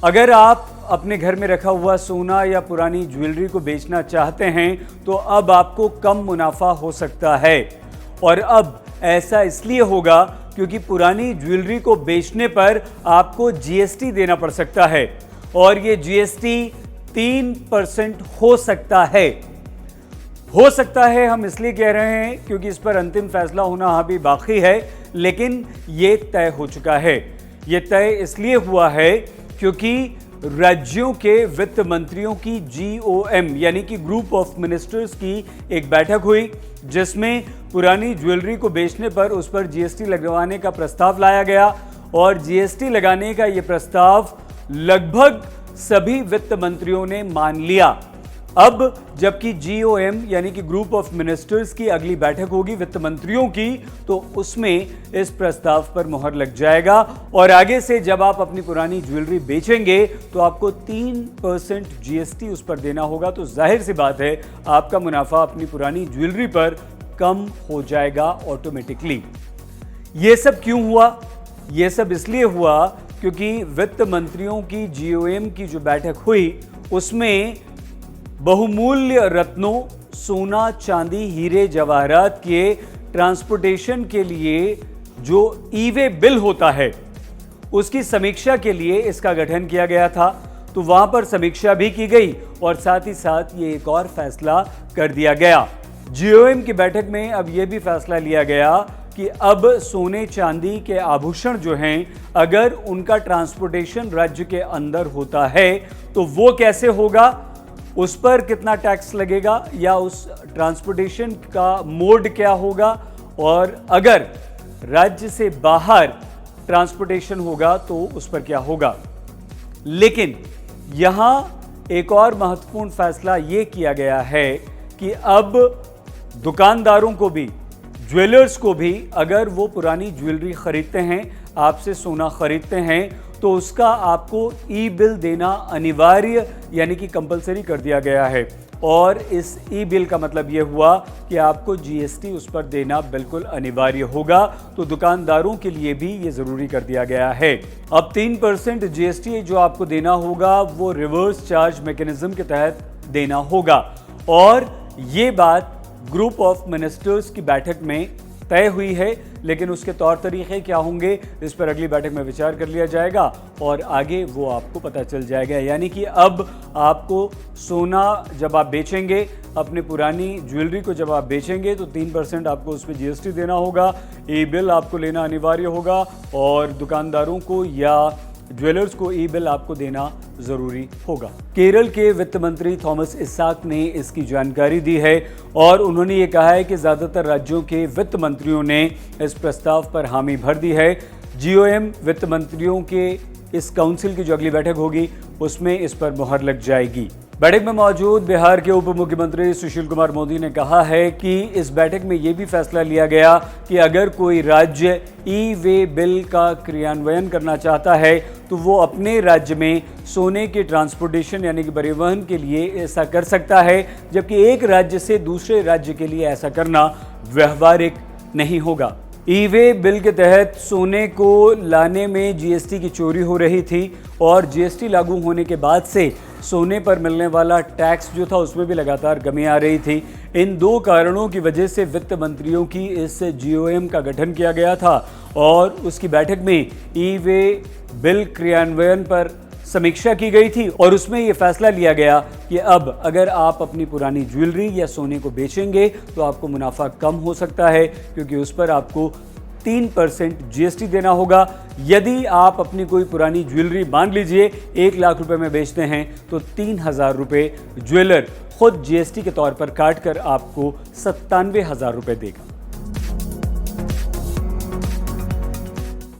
अगर आप अपने घर में रखा हुआ सोना या पुरानी ज्वेलरी को बेचना चाहते हैं तो अब आपको कम मुनाफा हो सकता है। और अब ऐसा इसलिए होगा क्योंकि पुरानी ज्वेलरी को बेचने पर आपको जीएसटी देना पड़ सकता है और ये जीएसटी 3% हो सकता है। हम इसलिए कह रहे हैं क्योंकि इस पर अंतिम फैसला होना अभी बाकी है, लेकिन ये तय हो चुका है। ये तय इसलिए हुआ है क्योंकि राज्यों के वित्त मंत्रियों की GOM यानी कि ग्रुप ऑफ मिनिस्टर्स की एक बैठक हुई, जिसमें पुरानी ज्वेलरी को बेचने पर उस पर जीएसटी लगवाने का प्रस्ताव लाया गया और जीएसटी लगाने का ये प्रस्ताव लगभग सभी वित्त मंत्रियों ने मान लिया। अब जबकि GOM यानी कि ग्रुप ऑफ मिनिस्टर्स की अगली बैठक होगी वित्त मंत्रियों की, तो उसमें इस प्रस्ताव पर मुहर लग जाएगा और आगे से जब आप अपनी पुरानी ज्वेलरी बेचेंगे तो आपको 3% जीएसटी उस पर देना होगा। तो जाहिर सी बात है आपका मुनाफा अपनी पुरानी ज्वेलरी पर कम हो जाएगा ऑटोमेटिकली। ये सब क्यों हुआ? ये सब इसलिए हुआ क्योंकि वित्त मंत्रियों की GOM की जो बैठक हुई उसमें बहुमूल्य रत्नों, सोना, चांदी, हीरे, जवाहरात के ट्रांसपोर्टेशन के लिए जो ई-वे बिल होता है उसकी समीक्षा के लिए इसका गठन किया गया था। तो वहां पर समीक्षा भी की गई और साथ ही साथ ये एक और फैसला कर दिया गया। GOM की बैठक में अब यह भी फैसला लिया गया कि अब सोने चांदी के आभूषण जो हैं अगर उनका ट्रांसपोर्टेशन राज्य के अंदर होता है तो वो कैसे होगा, उस पर कितना टैक्स लगेगा या उस ट्रांसपोर्टेशन का मोड क्या होगा, और अगर राज्य से बाहर ट्रांसपोर्टेशन होगा तो उस पर क्या होगा। लेकिन यहां एक और महत्वपूर्ण फैसला यह किया गया है कि अब दुकानदारों को भी, ज्वेलर्स को भी, अगर वो पुरानी ज्वेलरी खरीदते हैं, आपसे सोना खरीदते हैं, तो उसका आपको ई-बिल देना अनिवार्य यानी कि कंपलसरी कर दिया गया है। और इस ई-बिल का मतलब यह हुआ कि आपको जीएसटी उस पर देना बिल्कुल अनिवार्य होगा। तो दुकानदारों के लिए भी ये ज़रूरी कर दिया गया है। अब 3% जीएसटी जो आपको देना होगा वो रिवर्स चार्ज मैकेनिज्म के तहत देना होगा और ये बात ग्रुप ऑफ मिनिस्टर्स की बैठक में तय हुई है। लेकिन उसके तौर तरीके क्या होंगे इस पर अगली बैठक में विचार कर लिया जाएगा और आगे वो आपको पता चल जाएगा। यानी कि अब आपको सोना जब आप बेचेंगे, अपने पुरानी ज्वेलरी को जब आप बेचेंगे तो 3% आपको उस पर जीएसटी देना होगा, ई-बिल आपको लेना अनिवार्य होगा और दुकानदारों को या ज्वेलर्स को ई-बिल आपको देना जरूरी होगा। केरल के वित्त मंत्री थॉमस इसाक ने इसकी जानकारी दी है और उन्होंने ये कहा है कि ज्यादातर राज्यों के वित्त मंत्रियों ने इस प्रस्ताव पर हामी भर दी है। GOM वित्त मंत्रियों के इस काउंसिल की जो अगली बैठक होगी उसमें इस पर मुहर लग जाएगी। बैठक में मौजूद बिहार के उप मुख्यमंत्री सुशील कुमार मोदी ने कहा है कि इस बैठक में यह भी फैसला लिया गया कि अगर कोई राज्य ई-वे बिल का क्रियान्वयन करना चाहता है तो वो अपने राज्य में सोने के ट्रांसपोर्टेशन यानी कि परिवहन के लिए ऐसा कर सकता है, जबकि एक राज्य से दूसरे राज्य के लिए ऐसा करना व्यवहारिक नहीं होगा। ई-वे बिल के तहत सोने को लाने में जीएसटी की चोरी हो रही थी और जीएसटी लागू होने के बाद से सोने पर मिलने वाला टैक्स जो था उसमें भी लगातार कमी आ रही थी। इन दो कारणों की वजह से वित्त मंत्रियों की इस GOM का गठन किया गया था और उसकी बैठक में ई-वे बिल क्रियान्वयन पर समीक्षा की गई थी और उसमें यह फैसला लिया गया कि अब अगर आप अपनी पुरानी ज्वेलरी या सोने को बेचेंगे तो आपको मुनाफा कम हो सकता है क्योंकि उस पर आपको 3% जीएसटी देना होगा। यदि आप अपनी कोई पुरानी ज्वेलरी मान लीजिए 1 लाख रुपए में बेचते हैं तो 3,000 रुपए ज्वेलर खुद जीएसटी के तौर पर काट कर आपको 97,000 रुपए देगा।